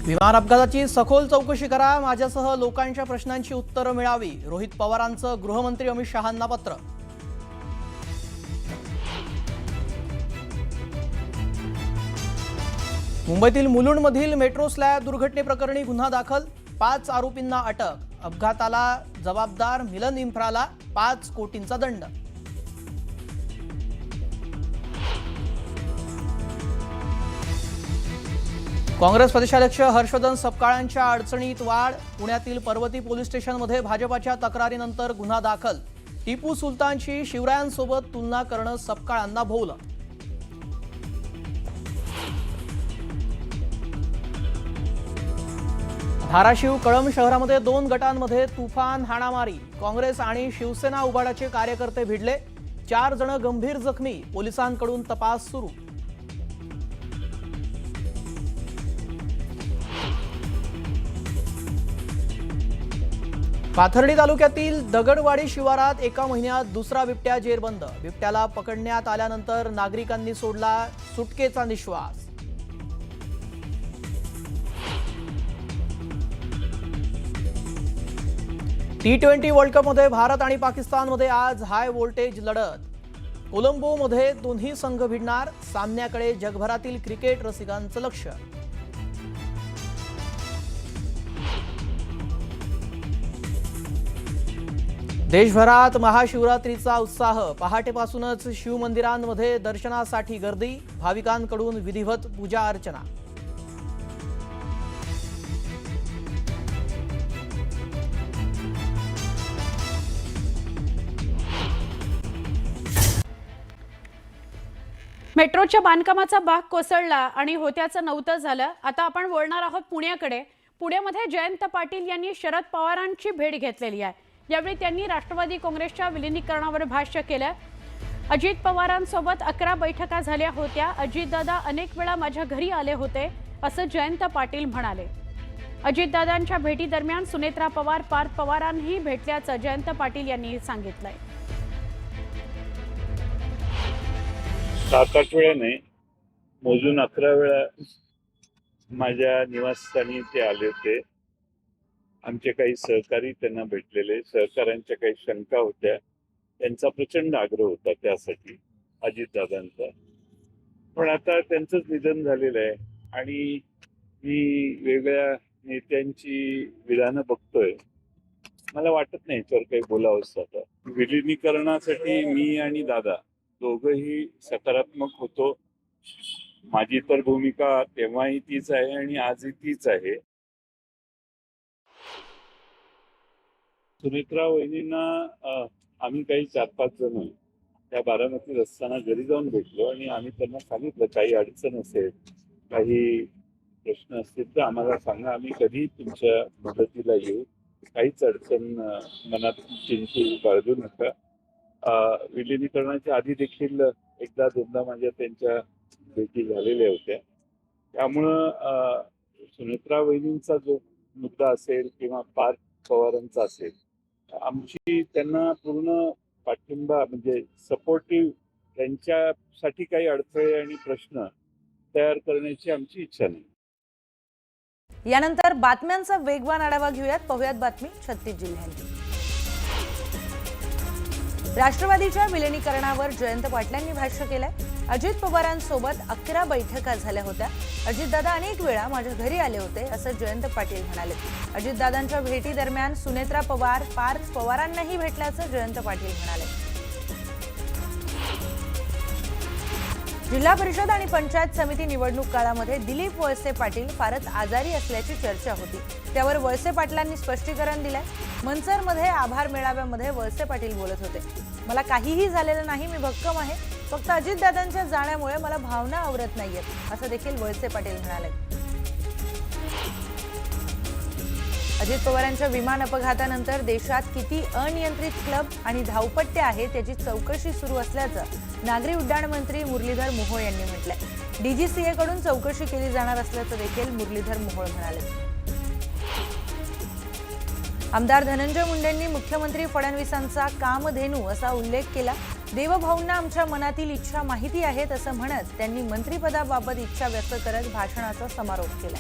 विमान अपघाताची सखोल चौकशी करा, माझ्यासह लोकांच्या प्रश्नांची उत्तरं मिळावी. रोहित पवारांचं गृहमंत्री अमित शहांना पत्र. मुंबईतील मुलुंडमधील मेट्रो स्लॅब दुर्घटनेप्रकरणी गुन्हा दाखल, 5 आरोपींना अटक. अपघाताला जबाबदार मिलन इन्फ्राला 5 कोटींचा दंड. काँग्रेस प्रदेशाध्यक्ष हर्षवर्धन सपकाळांच्या अडचणीत वाढ, पुण्यातील पर्वती पोलीस स्टेशनमध्ये भाजपाच्या तक्रारीनंतर गुन्हा दाखल. टिपू सुलतानची शिवरायांसोबत तुलना करणं सपकाळांना भोवलं. धाराशिव कळंब शहरामध्ये 2 गटांमध्ये तुफान हाणामारी, काँग्रेस आणि शिवसेना उभाटाचे कार्यकर्ते भिडले. 4 जण गंभीर जखमी, पोलिसांकडून तपास सुरू. पाथर्डी तालुक्यातील दगडवाडी शिवारात एका महिन्यात दुसरा बिबट्या जेरबंद. बिबट्याला पकडण्यात आल्यानंतर नागरिकांनी सोडला सुटकेचा निश्वास. T20 वर्ल्ड कपमध्ये भारत आणि पाकिस्तानमध्ये आज हाय व्होल्टेज लढत. कोलंबोमध्ये दोन्ही संघ भिडणार, सामन्याकडे जगभरातील क्रिकेट रसिकांचं लक्ष. देशभरात महाशिवरात्रीचा उत्साह, पहाटेपासूनच शिवमंदिरांमध्ये दर्शनासाठी गर्दी, भाविकांकडून विधिवत पूजा अर्चना. मेट्रोच्या बांधकामाचा भाग कोसळला आणि होत्याचं नव्हतं झालं. आता आपण वळणार आहोत पुण्याकडे. पुण्यामध्ये जयंत पाटील यांनी शरद पवारांची भेट घेतलेली आहे. यावेळी त्यांनी राष्ट्रवादी काँग्रेसच्या विलिनीकरणावर भाष्य केलं. अजित पवारांसोबत 11 बैठका झाल्या होत्या. अजितदादा अनेक वेळा माझ्या घरी आले होते असं जयंत पाटील म्हणाले. अजितदादांच्या भेटीदरम्यान सुनेत्रा पवार, पार्थ पवारांनाही भेटल्याचं जयंत पाटील यांनी सांगितलंय. 7-8 वेळा नाही, मोजून 11 वेळा माझ्या निवासस्थानी ते आले होते. आमचे काही सहकारी त्यांना भेटलेले, सहकाऱ्यांच्या काही शंका होत्या, त्यांचा प्रचंड आग्रह होता त्यासाठी अजितदादांचा. पण आता त्यांचंच निधन झालेलं आहे आणि मी वेगळ्या नेत्यांची विधानं बघतोय. मला वाटत नाही याच्यावर काही बोलावंसं. आता विलिनीकरणासाठी मी आणि दादा दोघंही सकारात्मक होतो. माझी तर भूमिका तेव्हाही तीच आहे आणि आजही तीच आहे. सुनेत्रा वहिनींना आम्ही काही 4-5 जण त्या बारामतीत असताना घरी जाऊन भेटलो आणि आम्ही त्यांना सांगितलं, काही अडचण असेल, काही प्रश्न असतील तर आम्हाला सांगा, आम्ही कधी तुमच्या मदतीला येऊ. काहीच अडचण मनात चिंतू बाळगू नका. विलिनीकरणाच्या आधी देखील 1-2दा माझ्या त्यांच्या भेटी झालेल्या होत्या. त्यामुळं सुनेत्रा वहिनींचा जो मुद्दा असेल किंवा पार्थ पवारांचा असेल, आमची त्यांना पूर्ण पाठिंबा म्हणजे सपोर्टिव्ह, त्यांच्यासाठी काही अडथळे आणि प्रश्न तयार करण्याची आमची इच्छा नाही. यानंतर बातम्यांचा वेगवान आढावा घेऊयात. पाहुयात बातमी 36 जिल्ह्यांची. राष्ट्रवादीच्या विलिनीकरणावर जयंत पाटलांनी भाष्य केलंय. अजित पवारांसोबत 11 बैठका झाल्या होत्या. अजितदादा अनेक वेळा माझ्या घरी आले होते असं जयंत पाटील म्हणाले. अजितदादांच्या भेटी दरम्यान सुनेत्रा पवार, पार्थ पवारांनाही भेटल्याचं जयंत पाटील म्हणाले. जिल्हा परिषद आणि पंचायत समिती निवडणूक काळामध्ये दिलीप वळसे पाटील फारच आजारी असल्याची चर्चा होती. त्यावर वळसे पाटलांनी स्पष्टीकरण दिलंय. मनसरमध्ये आभार मेळाव्यामध्ये वळसे पाटील बोलत होते. मला काहीही झालेलं नाही, मी भक्कम आहे. फक्त अजितदादांच्या जाण्यामुळे मला भावना आवरत नाहीयेत असं देखील वळसे पाटील म्हणाले. अजित पवारांच्या विमान अपघातानंतर देशात किती अनियंत्रित क्लब आणि धावपट्टे आहेत याची चौकशी सुरू असल्याचं नागरी उड्डाण मंत्री मुरलीधर मोहोळ यांनी म्हटलंय. DGCA कडून चौकशी केली जाणार असल्याचं देखील मुरलीधर मोहोळ म्हणाले. आमदार धनंजय मुंडेंनी मुख्यमंत्री फडणवीसांचा कामधेनू असा उल्लेख केला. देवभाऊंना आमच्या मनातील इच्छा माहिती आहेत असं म्हणत त्यांनी मंत्रिपदाबाबत इच्छा व्यक्त करत भाषणाचा समारोप केला.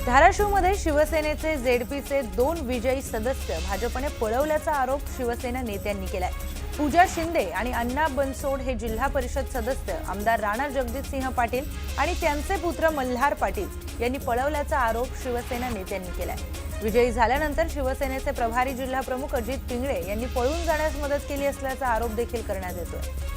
धाराशिवमध्ये शिवसेनेचे झेडपीचे 2 विजयी सदस्य भाजपने पळवल्याचा आरोप शिवसेना नेत्यांनी केलाय. पूजा शिंदे आणि अण्णा बनसोड हे जिल्हा परिषद सदस्य आमदार राणा जगजितसिंह पाटील आणि त्यांचे पुत्र मल्हार पाटील यांनी पळवल्याचा आरोप शिवसेना नेत्यांनी केलाय. विजयी झाल्यानंतर शिवसेनेचे प्रभारी जिल्हा प्रमुख अजित पिंगळे यांनी पळून जाण्यास मदत केली असल्याचा आरोप देखील करण्यात येतोय.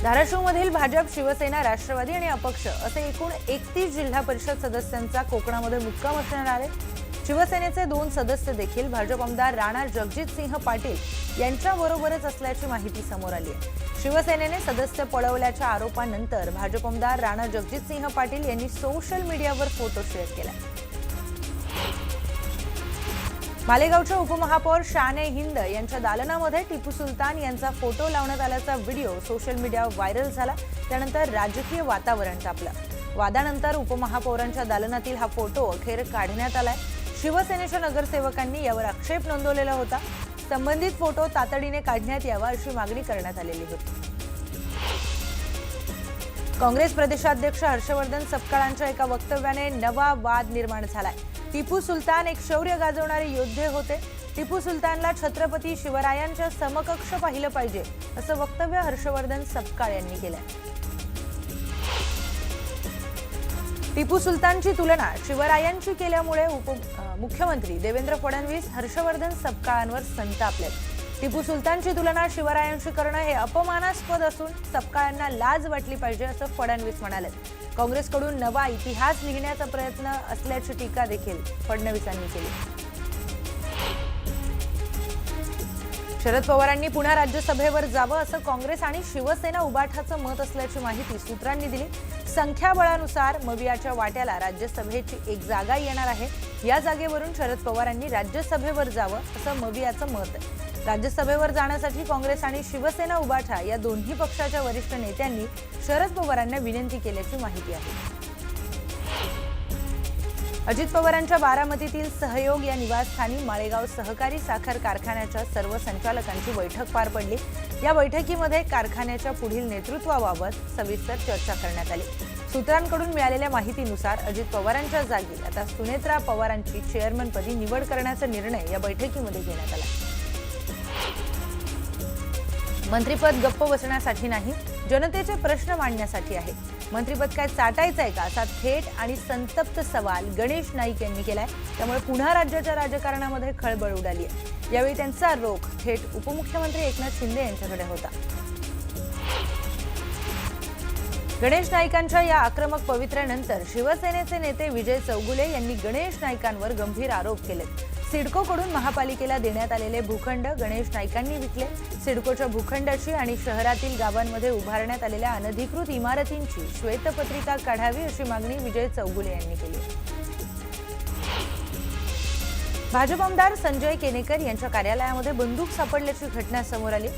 धाराशिवमधील भाजप, शिवसेना, राष्ट्रवादी आणि अपक्ष असे एकूण 31 जिल्हा परिषद सदस्यांचा कोकणामध्ये मुक्काम असणार आहे. शिवसेनेचे 2 सदस्य देखील भाजप आमदार राणा जगजितसिंह पाटील यांच्याबरोबरच असल्याची माहिती समोर आली आहे. शिवसेनेने सदस्य पळवल्याच्या आरोपानंतर भाजप आमदार राणा जगजितसिंह पाटील यांनी सोशल मीडियावर फोटो शेअर केला. मालेगावच्या उपमहापौर शाने हिंद यांच्या दालनामध्ये टिपू सुलतान यांचा फोटो लावण्यात आल्याचा व्हिडिओ सोशल मीडियावर व्हायरल झाला. त्यानंतर राजकीय वातावरण तापलं. वादानंतर उपमहापौरांच्या दालनातील हा फोटो अखेर काढण्यात आलाय. शिवसेनेच्या नगरसेवकांनी यावर आक्षेप नोंदवलेला होता. संबंधित फोटो तातडीने काढण्यात यावा अशी मागणी करण्यात आलेली होती. काँग्रेस प्रदेशाध्यक्ष हर्षवर्धन सपकाळांच्या एका वक्तव्याने नवा वाद निर्माण झालाय. टिपू सुलतान एक शौर्य गाजवणारे योद्धे होते. टिपू सुलतानला छत्रपती शिवरायांच्या समकक्ष पाहिलं पाहिजे असं वक्तव्य हर्षवर्धन सपकाळ यांनी केलंय. टिपू सुलतानची तुलना शिवरायांची केल्यामुळे मुख्यमंत्री देवेंद्र फडणवीस हर्षवर्धन सपकाळांवर संतापलेत. टिपू सुलतानची तुलना शिवरायांशी करणं हे अपमानास्पद असून सपकाळांना लाज वाटली पाहिजे असं फडणवीस म्हणाले. काँग्रेसकडून नवा इतिहास लिहिण्याचा प्रयत्न असल्याची टीका देखील फडणवीसांनी केली. शरद पवारांनी पुन्हा राज्यसभेवर जावं असं काँग्रेस आणि शिवसेना उबाठाचं मत असल्याची माहिती सूत्रांनी दिली. संख्याबळानुसार मवियाच्या वाट्याला राज्यसभेची एक जागा येणार आहे. या जागेवरून शरद पवारांनी राज्यसभेवर जावं असं मवियाचं मत आहे. राज्यसभेवर जाण्यासाठी काँग्रेस आणि शिवसेना उबाठा या दोन्ही पक्षाच्या वरिष्ठ नेत्यांनी शरद पवारांना विनंती केल्याची माहिती आहे. अजित पवारांच्या बारामतीतील सहयोग या निवासस्थानी माळेगाव सहकारी साखर कारखान्याच्या सर्व संचालकांची बैठक पार पडली. या बैठकीमध्ये कारखान्याच्या पुढील नेतृत्वाबाबत सविस्तर चर्चा करण्यात आली. सूत्रांकडून मिळालेल्या माहितीनुसार अजित पवारांच्या जागी आता सुनेत्रा पवारांची चेअरमनपदी निवड करण्याचा निर्णय या बैठकीमध्ये घेण्यात आला. मंत्रिपद गप्प बसण्यासाठी नाही, जनतेचे प्रश्न मांडण्यासाठी आहे. मंत्रिपद काय चाटायचं आहे का असा थेट आणि संतप्त सवाल गणेश नाईक यांनी केलाय. त्यामुळे पुन्हा राज्याच्या राजकारणामध्ये खळबळ उडाली आहे. यावेळी त्यांचा रोख थेट उपमुख्यमंत्री एकनाथ शिंदे यांच्याकडे होता. गणेश नाईकांच्या या आक्रमक पवित्र्यानंतर शिवसेनेचे नेते विजय चौगुले यांनी गणेश नाईकांवर गंभीर आरोप केले. सिडकोकडून महापालिकेला देण्यात आलेले भूखंड गणेश नाईकांनी विकले. सिडकोच्या भूखंडाची आणि शहरातील गावांमध्ये उभारण्यात आलेल्या अनधिकृत इमारतींची श्वेतपत्रिका काढावी अशी मागणी विजय चौगुले यांनी केली. भाजप आमदार संजय केनेकर यांच्या कार्यालयामध्ये बंदूक सापडल्याची घटना समोर आली.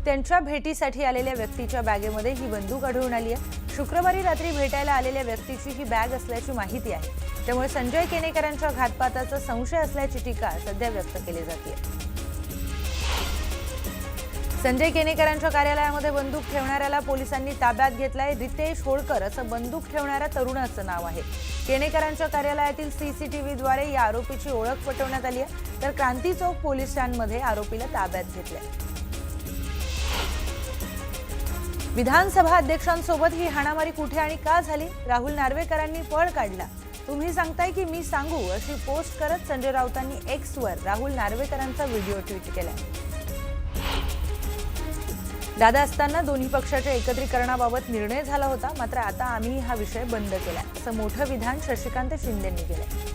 त्यांच्या भेटीसाठी आलेल्या व्यक्तीच्या बॅगेमध्ये ही बंदूक आढळून आली आहे. शुक्रवारी रात्री भेटायला आलेल्या व्यक्तीची ही बॅग असल्याची माहिती आहे. त्यामुळे संजय केनेकरांच्या घातपाताचा संशय असल्याची टीका सध्या व्यक्त केली जाते. संजय केनेकरांच्या कार्यालयामध्ये बंदूक ठेवणाऱ्याला पोलिसांनी ताब्यात घेतलाय. रितेश होळकर असं बंदूक ठेवणाऱ्या तरुणाचं नाव आहे. केनेकरांच्या कार्यालयातील सीसीटीव्हीद्वारे या आरोपीची ओळख पटवण्यात आली आहे. तर क्रांती चौक पोलीस स्टँडमध्ये आरोपीला ताब्यात घेतलंय. विधानसभा अध्यक्षांसोबत ही हाणामारी कुठे आणि का झाली? राहुल नार्वेकरांनी पळ काढला. तुम्ही सांगताय की मी सांगू अशी पोस्ट करत Sanjay राऊतांनी Xavier Rahul नार्वेकरांचा video tweet केला. दादा असताना दोन्ही पक्षाच्या एकत्रीकरणाबाबत निर्णय झाला होता, मात्र आता आम्ही हा विषय बंद केला असं मोठं विधान शशिकांत शिंदेंनी केलंय.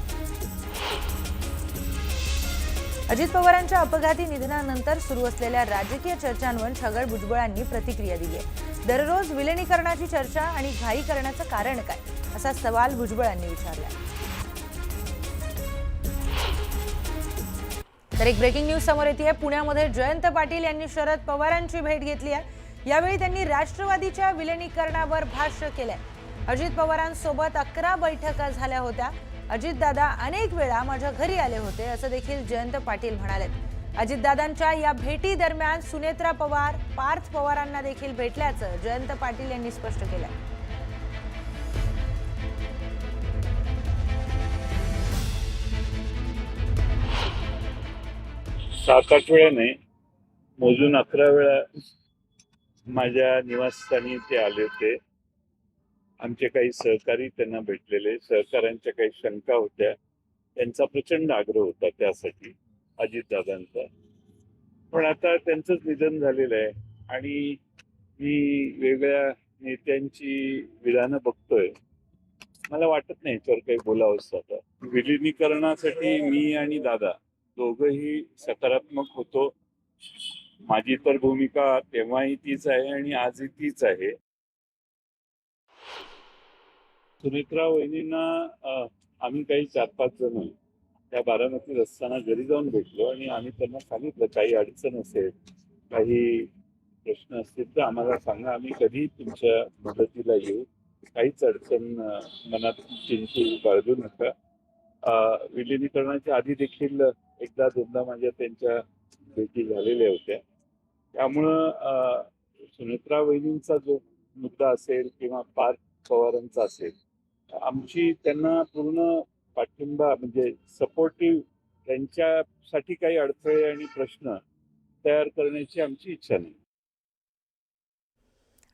अजित पवारांच्या अपघाती निधनानंतर सुरू असलेल्या राजकीय चर्चांवर छगन भुजबळांनी प्रतिक्रिया दिली आहे. दररोज विलिनीकरणाची चर्चा आणि घाई करण्याचं कारण काय असा सवाल भुजबळांनी विचारला. तर एक ब्रेकिंग न्यूज समोर येते. पुण्यामध्ये जयंत पाटील यांनी शरद पवारांची भेट घेतली आहे. यावेळी त्यांनी राष्ट्रवादीच्या विलिनीकरणावर भाष्य केलंय. अजित पवारांसोबत 11 बैठका झाल्या होत्या. अजितदादा अनेक वेळा माझ्या घरी आले होते असं देखील जयंत पाटील म्हणाले. अजितदादांच्या या भेटी दरम्यान सुनेत्रा पवार, पार्थ पवारांना देखील भेटल्याचं जयंत पाटील यांनी स्पष्ट केलं. 7-8 वेळा नाही, मोजून 11 वेळा माझ्या निवासस्थानी ते आले होते. आमचे काही सहकारी त्यांना भेटलेले, सहकाऱ्यांच्या काही शंका होत्या, त्यांचा प्रचंड आग्रह होता त्यासाठी अजितदादांचा. पण आता त्यांचंच निधन झालेलं आहे आणि मी वेगळ्या नेत्यांची विधानं बघतोय. मला वाटत नाही याच्यावर काही बोलावंसं आता. विलिनीकरणासाठी मी आणि दादा दोघंही सकारात्मक होतो. माझी तर भूमिका तेव्हाही तीच आहे आणि आजही तीच आहे. सुनेत्रा वहिनींना आम्ही काही 4-5 जण त्या बारामतीत असताना घरी जाऊन भेटलो आणि आम्ही त्यांना सांगितलं, काही अडचण असेल, काही प्रश्न असतील तर आम्हाला सांगा, आम्ही कधी तुमच्या मदतीला येऊ. काहीच अडचण मनात चिंतू बाळगू नका. विलिनीकरणाच्या आधी देखील 1-2दा माझ्या त्यांच्या भेटी झालेल्या होत्या. त्यामुळं सुनेत्रा वहिनींचा जो मुद्दा असेल किंवा पार्थ पवारांचा असेल, आमची त्यांना पूर्ण पाठिंबा म्हणजे सपोर्टिव्ह, त्यांच्यासाठी काही अडथळे आणि प्रश्न तयार करण्याची आमची इच्छा नाही.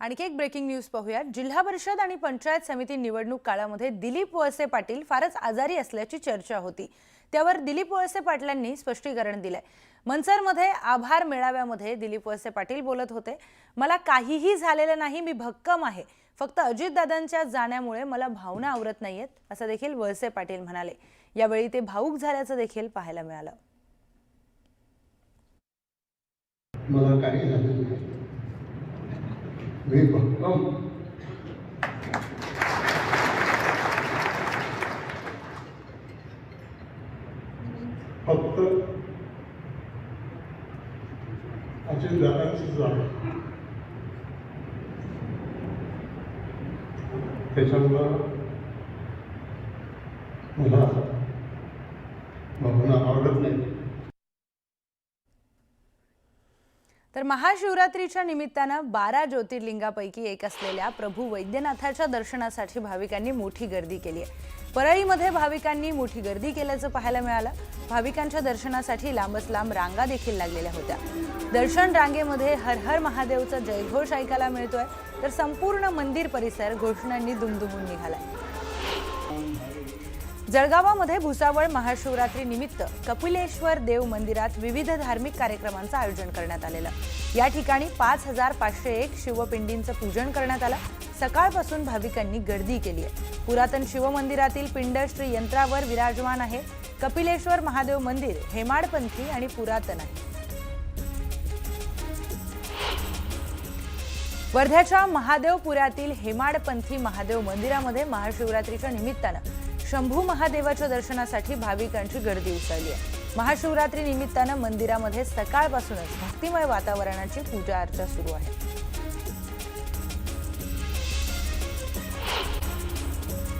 आणखी एक ब्रेकिंग न्यूज पाहूया. जिल्हा परिषद आणि पंचायत समिती निवडणूक काळामध्ये दिलीप वळसे पाटील फारच आजारी असल्याची चर्चा होती. त्यावर दिलीप वळसे पाटलांनी स्पष्टीकरण दिलंय. मनसरमध्ये आभार मेळाव्यामध्ये दिलीप वळसे पाटील बोलत होते, मला काहीही झालेलं नाही, मी भक्कम आहे, फक्त अजितदादांच्या जाण्यामुळे मला भावना आवरत नाहीयेत, असं देखील वळसे पाटील म्हणाले. यावेळी ते भावुक झाल्याचं देखील पाहायला मिळालं. मला काही झालं नाही, मी भक्कम. फक्त अजितदादांची जाण, त्याच्यामुळं मला भावना आवडत नाही. तर महाशिवरात्रीच्या निमित्तानं 12 ज्योतिर्लिंगापैकी एक असलेल्या प्रभू वैद्यनाथाच्या दर्शनासाठी भाविकांनी मोठी गर्दी केली आहे. परळीमध्ये भाविकांनी मोठी गर्दी केल्याचं पाहायला मिळालं. भाविकांच्या दर्शनासाठी लांबच लांब रांगा देखील लागलेल्या होत्या. दर्शन रांगेमध्ये हर हर महादेवचा जयघोष ऐकायला मिळतोय, तर संपूर्ण मंदिर परिसर घोषणांनी दुमदुमून निघालाय. जळगावामध्ये भुसावळ महाशिवरात्री निमित्त कपिलेश्वर देव मंदिरात विविध धार्मिक कार्यक्रमांचं आयोजन करण्यात आलेलं. या ठिकाणी 5501 शिवपिंडींचं पूजन करण्यात आलं. सकाळपासून भाविकांनी गर्दी केली आहे. पुरातन शिवमंदिरातील पिंड श्री यंत्रावर विराजमान आहे. कपिलेश्वर महादेव मंदिर हेमाडपंथी आणि पुरातन आहे. वर्ध्याच्या महादेवपुरातील हेमाडपंथी महादेव मंदिरामध्ये महाशिवरात्रीच्या निमित्तानं शंभू महादेवाच्या दर्शनासाठी भाविकांची गर्दी उसळली आहे. महाशिवरात्री निमित्तानं मंदिरामध्ये सकाळपासूनच भक्तिमय वातावरणाची पूजा अर्चा सुरू आहे.